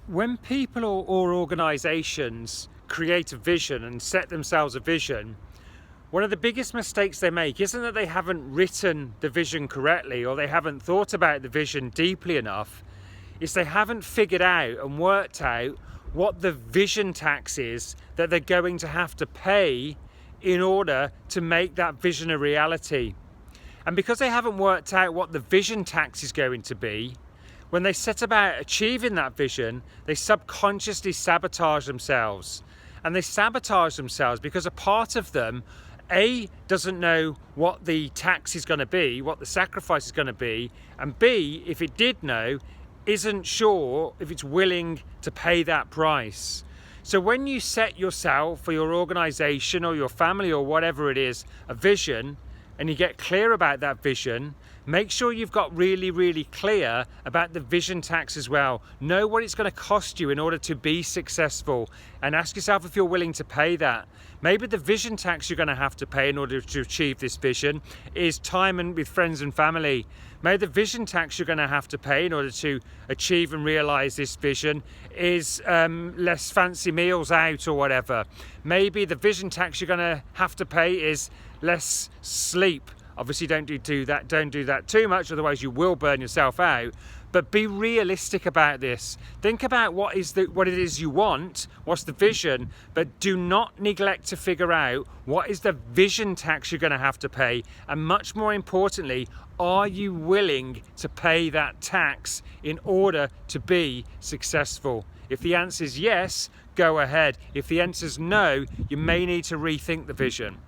When people or organisations create a vision and set themselves a vision, one of the biggest mistakes they make isn't that they haven't written the vision correctly or they haven't thought about the vision deeply enough. It's they haven't figured out and worked out what the vision tax is that they're going to have to pay in order to make that vision a reality. And because they haven't worked out what the vision tax is going to be, when they set about achieving that vision, they subconsciously sabotage themselves. And they sabotage themselves because a part of them, A, doesn't know what the tax is going to be, what the sacrifice is going to be, and B, if it did know, isn't sure if it's willing to pay that price. So when you set yourself or your organisation or your family or whatever it is, a vision, and you get clear about that vision, make sure you've got really clear about the vision tax as well. Know what it's going to cost you in order to be successful, and ask yourself if you're willing to pay that. Maybe the vision tax you're going to have to pay in order to achieve this vision is time and with friends and family. Maybe the vision tax you're going to have to pay in order to achieve and realise this vision is less fancy meals out or whatever. Maybe the vision tax you're going to have to pay is less sleep. Obviously don't do that too much, otherwise you will burn yourself out. But be realistic about this. Think about what it is you want, what's the vision, but do not neglect to figure out what is the vision tax you're going to have to pay, and much more importantly, are you willing to pay that tax in order to be successful? If the answer is yes, go ahead. If the answer is no, you may need to rethink the vision.